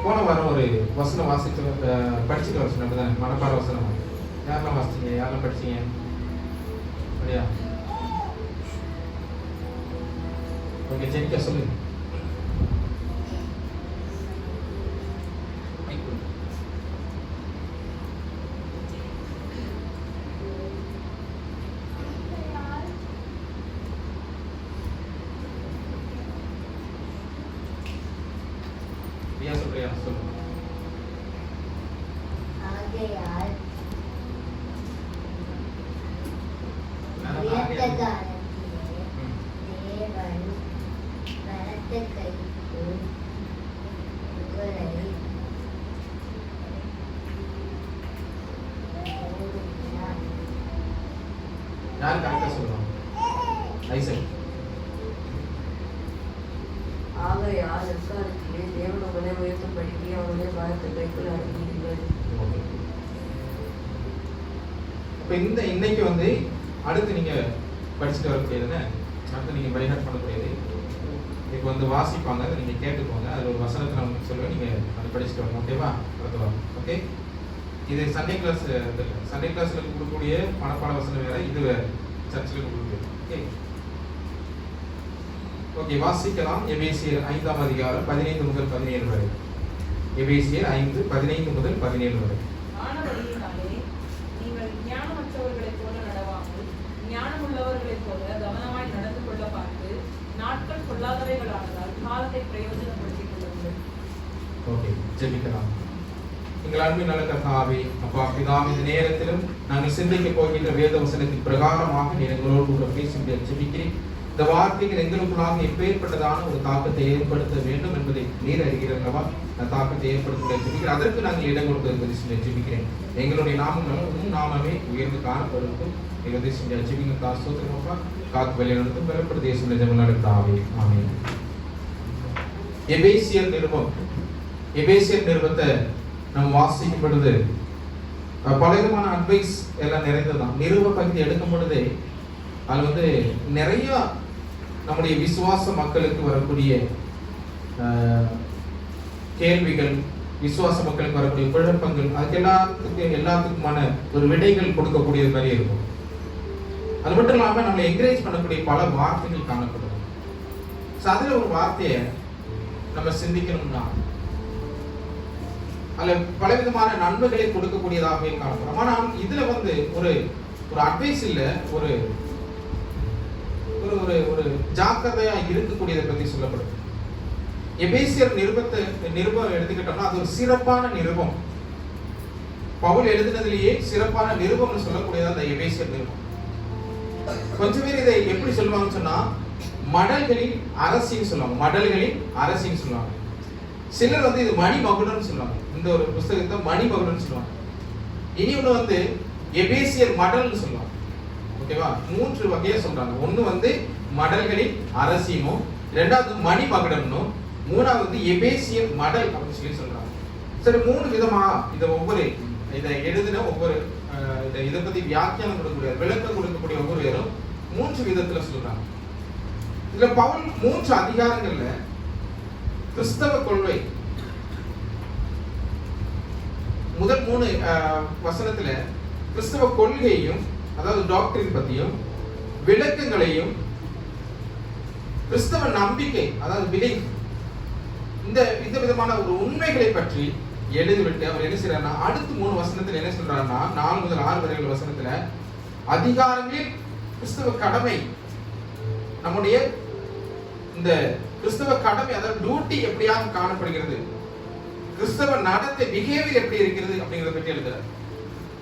போன வாரம் ஒரு வசனம் படிச்சுட்டு வர சொன்ன தானே, மனப்பாட வசனம். யாரெல்லாம் வாசிச்சீங்க, யாரெல்லாம் படிச்சீங்க? அப்படியா? ஓகே, ஜெனிகா சொல்லுங்க. யார் கரெக்டா சொல்லுவாங்க? ஐசக். ஆகையால் எக்காலத்திலே தேவன் அவனை உயர்த்தும்படிக்கு அவனுடைய பலத்தை கைக்குள் அடக்கினீர்கள். அப்ப இன்னைக்கு வந்து அடுத்து நீங்க படிச்சுட்டு வரக்கூடியதுன்னு அடுத்து நீங்க பைஹார்ட் பண்ணக்கூடியது இப்போ வந்து வாசிப்பாங்க, அதை நீங்க கேட்டுக்கோங்க. அது ஒரு வசனத்தை நான் உங்களுக்கு சொல்லுவேன், நீங்க அதை படிச்சுட்டு வரணும். ஓகேவா? அடுத்து வாங்க. ஓகே, இது சண்டே கிளாஸ்ல கொடுக்கக்கூடிய மனப்பாட வசனம் வேற, இது வேற சர்ச்சில் கொடுக்குறது. ஓகே ஓகே, வாசிக்கலாம். எபேசியர் 5ஆம் அதிகாரம் 15 முதல் 17 வரை. எபேசியர் 5 15 முதல் 17 வரை. ஆனபடியினாலே நீங்கள் ஞானமற்றவர்களைப் போல நடவாமல் ஞானமுள்ளவர்களைப் போல கவனமாய் நடந்து கொள்ள பார்த்து நாட்கள் கொள்ளாதவைகளானதால் காலத்தை பிரயோஜனப்படுத்திக் கொள்ளுங்கள். ஓகே, ஜெபிக்கலாம். எங்கள் அன்பின் நல்ல கர்த்தாவே, அப்பா பிதாவே, இந்த நேரத்திலும் நாங்கள் சிந்திக்க போகின்ற வேத வசனத்தின் பிரகாரமாக நீர் எங்களோடு கூட பேசும்படி ஜெபிக்கிறேன். இந்த வார்த்தைகள் எங்களுக்குள்ளாக எப்பேற்பட்டதான ஒரு தாக்கத்தை ஏற்படுத்த வேண்டும் என்பதை நீர் அறிகிறவா. அந்த தாக்கத்தை ஏற்படுத்த ஜெபிக்கிறேன். அதற்கு நாங்கள் இடம் கொடுப்பது செஞ்சு ஜெபிக்கிறேன். எங்களுடைய நாமமே உயர்ந்து காணப்படுத்தும் எங்களை செஞ்ச ஜெபிங்க காசோத்திரமாப்பா. காத்து வழி நடத்தும் பெறப்பட்ட தேசம் ஜெபநாடுத்தாவே. ஆமென். எபேசியர் நிருபத்தை நம்ம வாசிக்கும் பொழுது பலவிதமான அட்வைஸ் எல்லாம் நிறைந்ததான். நிருப பகுதி எடுக்கும் பொழுதே அது வந்து நிறைய நம்முடைய விசுவாச மக்களுக்கு வரக்கூடிய கேள்விகள், விசுவாச மக்களுக்கு வரக்கூடிய குழப்பங்கள், அதுக்கு எல்லாத்துக்குமான ஒரு விடைகள் கொடுக்கக்கூடிய மாதிரி இருக்கும். அது மட்டும் இல்லாம நம்மளை என்கரேஜ் பண்ணக்கூடிய பல வார்த்தைகள் காணப்படும். அதுல ஒரு வார்த்தையை நம்ம சிந்திக்கணும்னா அதுல பலவிதமான நன்மைகளை கொடுக்கக்கூடியதாகவே காணப்படும். ஆனால் இதுல வந்து ஒரு அட்வைஸ் இல்ல, ஒரு ஒரு ஜாக்கிரதையா இருக்கக்கூடியதை பத்தி சொல்லப்படும். எபேசியர் நிருபம் எடுத்துக்கிட்டோம்னா அது ஒரு சிறப்பான நிருபம். பவுல் எழுதினதிலேயே சிறப்பான நிருபம்னு சொல்லக்கூடியது அந்த எபேசியர் நிருபம். கொஞ்சம் பேர் இதை எப்படி சொல்லுவாங்கன்னு சொன்னா மடல்களின் அரசின்னு சொல்லுவாங்க. மடல்களின் அரசின்னு சொல்லுவாங்க. சிலர் வந்து இது மணிமகுடம்னு சொல்லுவாங்க. இந்த ஒரு புத்தகத்தை மணிமகுடம்னு சொல்லுவாங்க. இனி ஒன்று வந்து எபேசியர் மடல்னு சொல்லுவாங்க. ஓகேவா? 3 வகையா சொல்றாங்க. ஒன்னு வந்து மடல்களின் அரசினும், இரண்டாவது மணிமகுடம்னும், மூணாவது வந்து எபேசியர் மடல் அப்படின்னு சொல்லி சொல்றாங்க. சரி, 3 விதமா இதை எழுதின ஒவ்வொரு இதை பத்தி வியாக்கியானம் கொடுக்கக்கூடிய விளக்கம் கொடுக்கக்கூடிய ஒவ்வொரு பேரும் 3 விதத்துல சொல்றாங்க. இதுல பவுல் 3 அதிகாரங்கள்ல கிறிஸ்தவ கொள்கை முதல் 3 வசனத்துல கிறிஸ்தவ கொள்கையையும், அதாவது டாக்டரின் பத்தியும், விளக்கங்களையும், கிறிஸ்தவ நம்பிக்கை அதாவது பிலீஃப், இந்த விதமான ஒரு உண்மைகளை பற்றி எழுதிவிட்டு அவர் என்ன செய்யறாருன்னா அடுத்த 3 வசனத்துல என்ன சொல்றாருன்னா 4 முதல் 6 வரை வசனத்துல அதிகாரங்களில் கிறிஸ்தவ கடமை, நம்முடைய இந்த கிறிஸ்தவ கடமை அதாவது டியூட்டி எப்படியாக காணப்படுகிறது, கிறிஸ்தவ நடத்தை பிஹேவியர் எப்படி இருக்கிறது அப்படிங்கறத பற்றி எழுதுறாரு.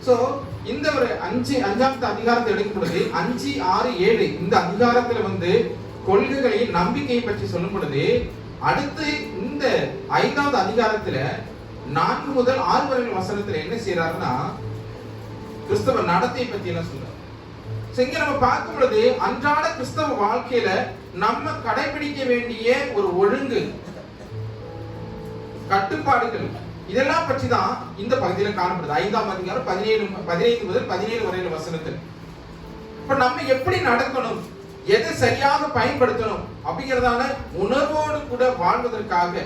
சோ இந்த ஒரு 5ஆவது அதிகாரத்தை எடுக்கும் பொழுது 5, 6, 7 இந்த அதிகாரத்துல வந்து கொள்கைகளை நம்பிக்கையை பற்றி சொல்லும் பொழுது அடுத்து இந்த 5ஆவது அதிகாரத்துல 4 முதல் 6 வரை வசனத்துல என்ன செய்யறாருன்னா கிறிஸ்தவ நடத்தை பத்தி எல்லாம் சொல்றாரு. இங்க நம்ம பார்க்கும் பொழுது அன்றாட கிறிஸ்தவ வாழ்க்கையில நம்ம கடைபிடிக்க வேண்டிய ஒரு ஒழுங்கு, கட்டுப்பாடுகள், இதெல்லாம் பற்றி தான் இந்த பகுதியில காணப்படுது. 5ஆம் அதிகாரம் 15 முதல் 17 வரை வசனத்தில். இப்ப நம்ம எப்படி நடக்கணும், எதை சரியாக பயன்படுத்தணும் அப்படிங்கிறதான உணர்வோடு கூட வாழ்வதற்காக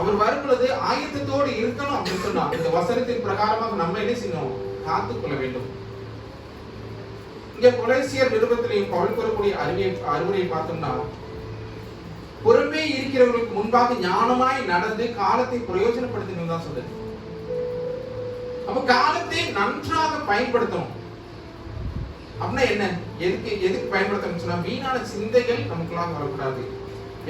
அவர் வரும் பொழுது ஆயத்தத்தோடு இருக்கணும் அப்படின்னு சொன்னா இந்த வசனத்தின் பிரகாரமாக நம்ம என்ன செய்யணும்? காத்துக்கொள்ள வேண்டும். இங்க கொலோசியர் நிருபத்திலையும் பவுல் கூறக்கூடிய அறிவுரையை பார்த்தோம்னா, புறம்பே இருக்கிறவர்களுக்கு முன்பாக ஞானமாய் நடந்து காலத்தை பிரயோஜனப்படுத்தணும் தான் சொல்லுது. அப்ப காலத்தை நன்றாக பயன்படுத்தணும். அப்படின்னா என்ன? எதுக்கு பயன்படுத்தணும் சொன்னா, வீணான சிந்தைகள் நமக்குள்ளாக வரக்கூடாது.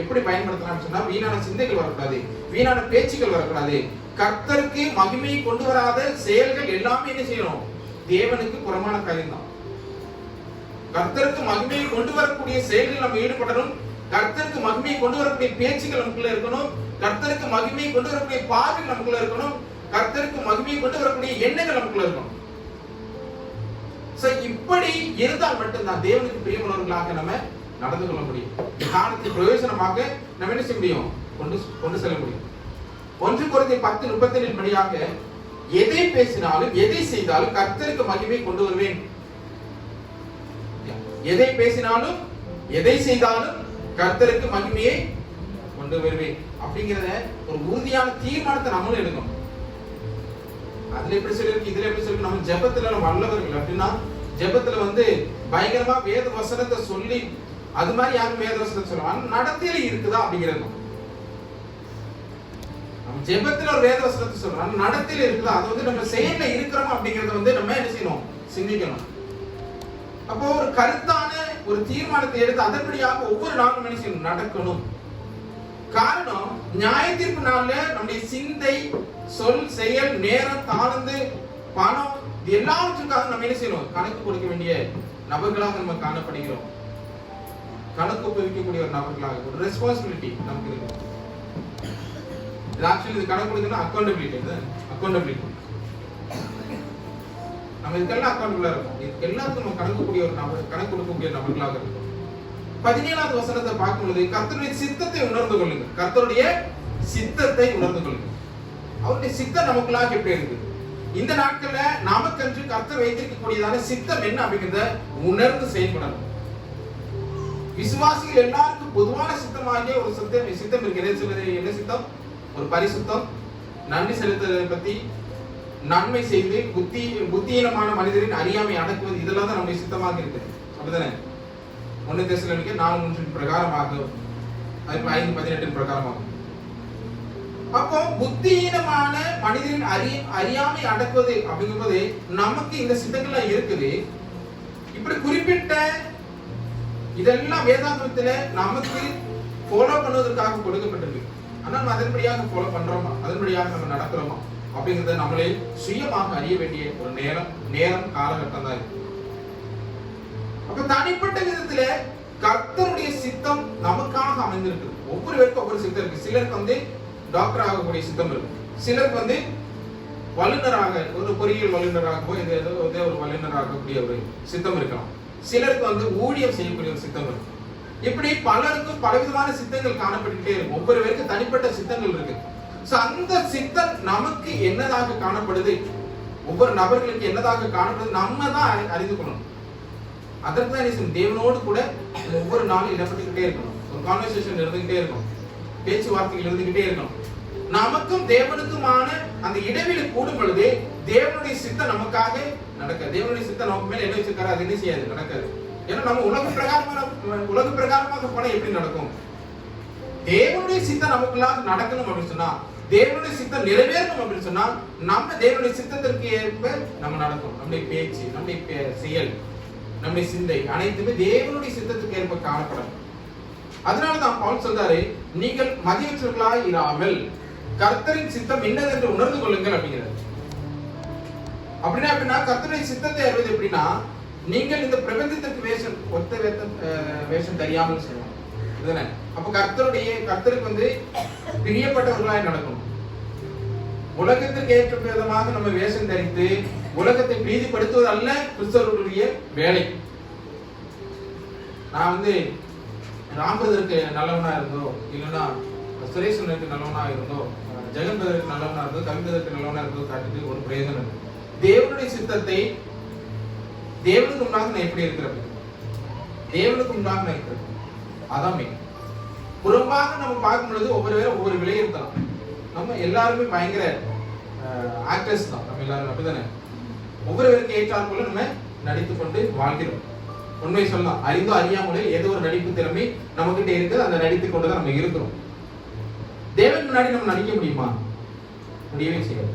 எப்படி பயன்படுத்தலாம் சொன்னா, வீணான சிந்தைகள் வரக்கூடாது, வீணான பேச்சுகள் வரக்கூடாது. கர்த்தருக்கு மகிமையை கொண்டு வராத செயல்கள் எல்லாமே என்ன செய்யணும்? தேவனுக்கு புறமான காரியம் தான். கர்த்தருக்கு மகிமையை கொண்டு வரக்கூடிய செயல்கள் நம்ம ஈடுபடணும். கர்த்தருக்கு மகிமையை கொண்டு வரக்கூடிய பேச்சுகள் நமக்குள்ள இருக்கணும். கர்த்தருக்கு மகிமையை கொண்டு வரக்கூடிய பார்வைகள் நமக்குள்ள இருக்கணும். கர்த்தருக்கு மகிமையை கொண்டு வரக்கூடிய எண்ணங்கள் நமக்குள்ள இருக்கணும். இப்படி இருந்தால் மட்டும்தான் தேவனுக்கு பிரியமானவர்களாக நம்ம நடந்து கொள்ள முடியும். காலத்துக்கு பிரயோஜனமாக நம்ம என்ன செய்ய முடியும்? கொண்டு செல்ல முடியும். 1 கொரிந்தியர் 10:37 படியாக, எதை பேசினாலும் எதை செய்தாலும் கர்த்தருக்கு மகிமை கொண்டு வருவேன். எதை பேசினாலும் எதை செய்தாலும் கர்த்தருக்கு மகிமையை கொண்டு வருவேன் அப்படிங்கிறத ஒரு உறுதியான தீர்மானத்தை நம்மளும் எடுக்கணும். அதுல எப்படி சொல்லிருக்கு, இதுல எப்படி சொல்லிருக்கு? நம்ம ஜெபத்துல வல்லவர்கள் அப்படின்னா, ஜெபத்துல பயங்கரமா வேத வசனத்தை சொல்லி அது மாதிரி யாரும் வேத வசனத்தை சொல்லுவாங்க, நடத்தையில இருக்குதா அப்படிங்கிறது. நம்ம ஜெபத்துல ஒரு வேத வசனத்தை சொல்றோம், நடத்தையில இருக்குதா, அது நம்ம செயல்ல இருக்கிறோமா அப்படிங்கறத நம்ம என்ன செய்யணும்? சிந்திக்கணும். அப்போ ஒரு கருத்தான ஒரு தீர்மானத்தை எடுத்து அதன்படியாக ஒவ்வொரு நாளும் என்ன செய்யணும்? நடக்கணும். காரணம், நியாய தீர்ப்பு நாள்ல நம்முடைய சிந்தை, சொல், செயல், நேரம், தாழ்ந்து, பணம் இது எல்லாவற்றுக்காக நம்ம என்ன செய்யணும்? கணக்கு கொடுக்க வேண்டிய நபர்களாக நம்ம காணப்படுகிறோம். கணக்கு ஒப்புவிக்கக்கூடிய ஒரு நபர்களாக ஒரு ரெஸ்பான்சிபிலிட்டி நமக்கு இருக்கு. ஆக்சுவலி இது கணக்கு கொடுக்கணும் அக்கௌண்டபிலிட்டி. நம்ம இதுக்கெல்லாம் அக்கௌண்டபிளா இருக்கும். இதுக்கு எல்லாத்துக்கும் நம்ம கணக்கு கொடுக்கக்கூடிய நபர்களாக இருக்கும். 17வது வசனத்தை பார்க்கும்போது, கர்த்தருடைய சித்தத்தை உணர்ந்து கொள்ளுங்க. கர்த்தருடைய சித்தத்தை உணர்ந்து கொள்ளுங்க. அவருடைய சித்தம் நமக்குள்ளாக எப்படி இருக்கு? இந்த நாட்கள்ல நமக்கென்று கர்த்தர் வைத்திருக்கக்கூடியதான சித்தம் என்ன அப்படிங்கிறத உணர்ந்து செயல்படணும். விசுவாசிகள் எல்லாருக்கும் பொதுவான சித்தமாகிய ஒரு சித்தம் இருக்கிறது. என்ன சித்தம்? ஒரு பரிசுத்தம், நன்றி செலுத்துவதை பத்தி, நன்மை செய்து புத்தியீனமான மனிதரின் அறியாமை அடக்குவது, இதெல்லாம் தான் நம்முடைய சித்தமாக இருக்கு. அப்படிதானே? 1 தெசலோனிக்கேயர் 4:3 பிரகாரமாக, 5:18 பிரகாரமாக. அப்போ புத்தியீனமான மனிதரின் அறியாமை அடக்குவது அப்படிங்கும்போது நமக்கு இந்த சித்தங்கள்லாம் இருக்குது. இப்படி குறிப்பிட்ட இதெல்லாம் வேதாந்தத்துல நமக்கு ஃபாலோ பண்ணுவதற்காக கொடுக்கப்பட்டிருக்கு. ஆனால் அதன்படியாக ஃபாலோ பண்றோமா, அதன்படியாக நம்ம நடக்கிறோமா அப்படிங்கறத நம்மளே சுயமாக அறிய வேண்டிய ஒரு நேரம் காலகட்டம் தான் இருக்கு. அப்ப தனிப்பட்ட விதத்துல கர்த்தருடைய சித்தம் நமக்காக அமைந்திருக்கு. ஒவ்வொருவருக்கும் ஒவ்வொரு சித்தம் இருக்கு. சிலருக்கு டாக்டர் ஆகக்கூடிய சித்தம் இருக்கு. சிலருக்கு வல்லுநராக, ஒரு பொறியியல் வல்லுநராகவோ ஏதோ ஒரு வல்லுநராகக்கூடிய ஒரு சித்தம் இருக்கலாம். சிலருக்கு ஊழியம் செய்யக்கூடிய ஒரு சித்தம் இருக்கு. இப்படி பலருக்கும் பலவிதமான சித்தங்கள் காணப்பட்டுட்டே இருக்கும். ஒவ்வொருவருக்கும் தனிப்பட்ட சித்தங்கள் இருக்கு. அந்த சித்தம் நமக்கு என்னதாக காணப்படுது, ஒவ்வொரு நபர்களுக்கு என்னதாக காணப்படுது, நம்ம தான் அறிந்து கொள்ளணும். அதற்கு தான் தேவனோடு கூட ஒவ்வொரு நாளும் இடப்பட்டுக்கிட்டே இருக்கணும். ஒரு கான்வர்சேஷன் இருந்துகிட்டே இருக்கணும், பேச்சுவார்த்தைகள் இருந்துகிட்டே இருக்கணும். நமக்கும் தேவனுக்குமான அந்த இடைவெளி கூடும் பொழுது தேவனுடைய சித்தம் நமக்காக நடக்காது. தேவனுடைய சித்தம் நமக்கு மேல என்ன வச்சிருக்காரு, அது என்ன செய்யாது, நடக்காது. ஏன்னா நம்ம உலக பிரகாரமாக போனா எப்படி நடக்கும்? தேவனுடைய சித்தம் நமக்குள்ளாக நடக்கணும் அப்படின்னு சொன்னா, தேவனுடைய சித்தம் நிறைவேறணும் அப்படின்னு சொன்னா, நம்ம தேவனுடைய சித்தத்திற்கு ஏற்ப நம்ம நடக்கணும். நம்முடைய பேச்சு, நம்முடைய செயல், நம்முடைய சிந்தை அனைத்துமே தேவனுடைய சித்தத்துக்கு ஏற்ப காணப்படும். அதனாலதான் பவுல் சொல்றாரு, நீங்கள் மதியற்றவர்களாய் இராமல் கர்த்தரின் சித்தம் என்னதென்று உணர்ந்து கொள்ளுங்கள் அப்படிங்கிறது. அப்படின்னா கர்த்தருடைய சித்தத்தை அறிவது எப்படின்னா, நீங்கள் இந்த பிரபஞ்சத்திற்கு வேஷம் தெரியாமல் செய்யணும். அப்ப கர்த்தருக்கு பிரியப்பட்டவர்களாய் நடக்கணும். உலகத்திற்கு ஏற்ற விதமாக நம்ம வேஷம் தரித்து உலகத்தை பிரீதிப்படுத்துவது அல்ல கிறிஸ்தவர்களுடைய வேலை. நான் ராம்பதற்கு நல்லவனா இருந்தோ, இல்லைன்னா சுரேஷனுக்கு நல்லவனா இருந்தோ, ஜெகன்பதற்கு நல்லவனா இருந்தோ, கவிதற்கு நல்லவனா இருந்தோ காட்டிட்டு ஒரு பிரயோஜனம் இருக்கு. தேவனுடைய சித்தத்தை தேவனுக்கு முன்னாக நான் எப்படி இருக்கிறேன், தேவனுக்கு முன்னாக நான் இருக்கிறேன், அதான் புறம்பாக நம்ம பார்க்கும் பொழுது ஒவ்வொரு பேரும் ஒவ்வொரு விலை இருக்கலாம். நம்ம எல்லாருமே பயங்கர ஆக்டர்ஸ் தான். நம்ம எல்லாரும் அப்படிதானே? ஒவ்வொருவருக்கு ஏற்றாற் போல நம்ம நடித்துக் கொண்டு வாழ்கிறோம். உண்மை சொல்லலாம், அறிந்தோ அறியாமலே ஏதோ ஒரு நடிப்பு திறமை நம்ம கிட்ட இருக்குது. அந்த நடித்துக் கொண்டுதான் நம்ம இருக்கிறோம். தேவன் முன்னாடி நம்ம நடிக்க முடியுமா? முடியவே செய்யாது.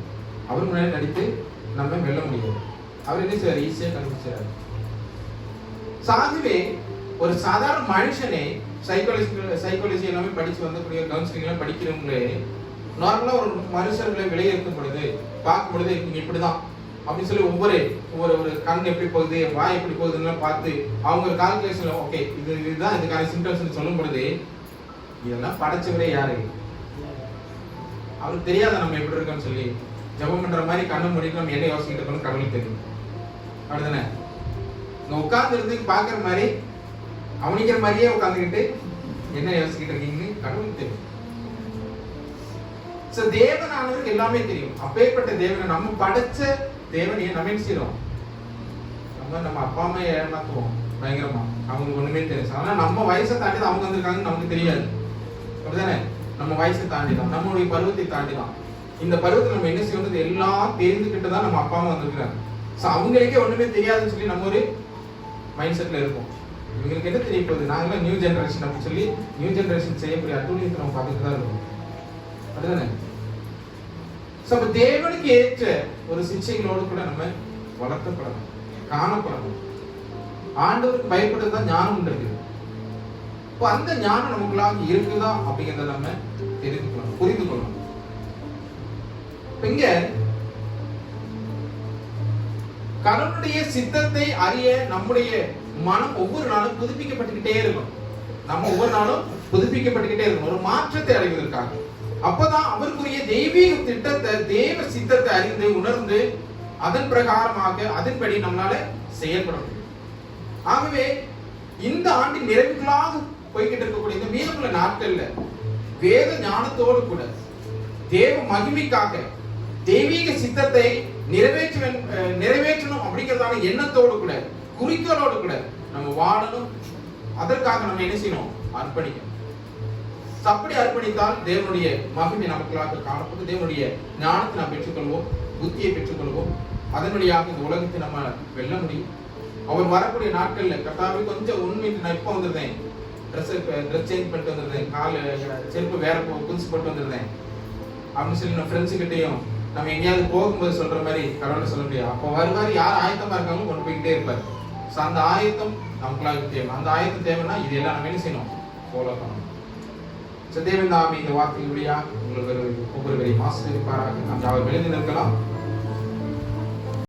அவர் முன்னாடி நடித்து நம்ம வெல்ல முடியாது. அவர் என்ன செய்வார்? ஈஸியா கண்டுபிடிச்சாரு. ஆகவே ஒரு சாதாரண மனுஷனே சைக்காலஜி எல்லாமே படிச்சு வந்தக்கூடிய கவுன்சிலிங் எல்லாம் படிக்கிறவங்களே நார்மலா ஒரு மனுஷர்களை விலையிருக்கும் பொழுது பார்க்கும் பொழுது இங்க இப்படிதான் அப்படின்னு சொல்லி ஒவ்வொரு கண் எப்படி போகுது, வாய் எப்படி போகுதுன்னு பார்த்து அவங்க கால்குலேஷன்ல ஓகே இதுதான் இதுக்கான சிம்டம்ஸ் சொல்லும் பொழுது இதெல்லாம் படைச்சவரே யாரு? அவருக்கு தெரியாத நம்ம எப்படி இருக்கோம்னு சொல்லி ஜெபம் பண்ற மாதிரி கண்ணை மூடிட்டு நம்ம என்ன யோசிக்கிட்டு இருக்கோம்னு கடவுளுக்கு தெரியும். அப்படிதானே? உட்கார்ந்து இருந்து பாக்குற மாதிரி அவனிக்கிற மாதிரியே உட்கார்ந்துக்கிட்டு என்ன யோசிக்கிட்டு இருக்கீங்கன்னு கடவுளுக்கு தெரியும். தேவனானவருக்கு எல்லாமே தெரியும். அப்பேற்பட்ட தேவனை நம்ம படைச்ச தேவன் நம்ம என்ன செய்யறோம்? நம்ம அப்பா அம்மா ஏமாத்துவோம் பயங்கரமா. அவங்களுக்கு ஒண்ணுமே தெரியும். ஆனா நம்ம வயசை தாண்டி தான் அவங்க வந்திருக்காங்கன்னு நமக்கு தெரியாது. அப்படிதானே? நம்ம வயசை தாண்டி தான், நம்மளுடைய பருவத்தை தாண்டி தான். இந்த பருவத்தை நம்ம என்ன செய்யறது எல்லாம் தெரிந்துகிட்டு தான் நம்ம அப்பா அம்மா வந்திருக்கிறாங்க. அவங்களுக்கே ஒண்ணுமே தெரியாதுன்னு சொல்லி நம்ம ஒரு மைண்ட் செட்ல இருக்கும். இவங்களுக்கு என்ன தெரிய போகுது, நாங்களாம் நியூ ஜெனரேஷன் அப்படின்னு சொல்லி நியூ ஜெனரேஷன் செய்யக்கூடிய அட்டூழியத்தை நம்ம பார்த்துட்டு தான் இருக்கோம். அதுதானே? தேவனுக்கு ஏற்ற ஒரு சிச்சைகளோடு கூட நம்ம வளர்க்கப்படணும், காணப்படணும். ஆண்டவருக்கு பயப்படுறதுதான் ஞானம் இருக்குது. இப்போ அந்த ஞானம் நமக்குள்ளாக இருக்குதா அப்படிங்கிறத நம்ம தெரிந்து கொள்ளணும், புரிந்து கொள்ளணும். இங்க கடவுளுடைய சித்தத்தை அறிய நம்முடைய மனம் ஒவ்வொரு நாளும் புதுப்பிக்கப்பட்டுக்கிட்டே இருக்கும். நம்ம ஒவ்வொரு நாளும் புதுப்பிக்கப்பட்டுக்கிட்டே இருக்கும் ஒரு மாற்றத்தை அடைவதற்காக. அப்பதான் அவருக்குரிய தெய்வீக திட்டத்தை, தேவ சித்தத்தை அறிந்து உணர்ந்து அதன் பிரகாரமாக அதன்படி நம்மளால செயல்பட முடியும். ஆகவே இந்த ஆண்டின் நிறைவுகளாக போய்கிட்டு இருக்கக்கூடிய இந்த மீதமுள்ள நாட்கள்ல வேத ஞானத்தோடு கூட தேவ மகிமைக்காக தெய்வீக சித்தத்தை நிறைவேற்றணும் அப்படிங்கிறதான எண்ணத்தோடு கூட குறிக்கோளோடு கூட நம்ம வாழணும். அதற்காக நம்ம என்ன செய்யணும்? அர்ப்பணிக்கணும். அப்படி அர்ப்பணித்தால் தேவனுடைய மகிமை நமக்குள்ளாக காணப்பட்டு தேவனுடைய ஞானத்தை நாம் பெற்றுக்கொள்வோம், புத்தியை பெற்றுக்கொள்வோம். அதன் வழியாக இந்த உலகத்தை நம்ம வெல்ல முடியும். அவர் வரக்கூடிய நாட்கள்ல கர்த்தாவே கொஞ்சம் உண்மை, நான் இப்ப வந்திருந்தேன், ட்ரெஸ் சேஞ்ச் பண்ணிட்டு வந்திருந்தேன், கால செருப்பு வேற புதுசு போட்டு வந்திருந்தேன் அப்படின்னு சொல்லி நம்ம ஃப்ரெண்ட்ஸு கிட்டையும் நம்ம எங்கேயாவது போகும்போது சொல்ற மாதிரி கடவுள் சொல்ல முடியாது. அப்போ வருவாரு, யார் ஆயத்தமா இருக்காங்களோ கொண்டு போய்கிட்டே இருப்பாரு. அந்த ஆயத்தம் நமக்குள்ளாக தேவை. அந்த ஆயத்தம் தேவைன்னா இது எல்லாம் நம்ம என்ன செய்யணும்? ஃபாலோ பண்ணணும். தேவன் தாமே இந்த வார்த்தைகளுடைய உங்களுக்கு ஒவ்வொருவரையும் ஆசீர்வதிப்பாராக. அவர் விளைந்து நிற்கலாம்.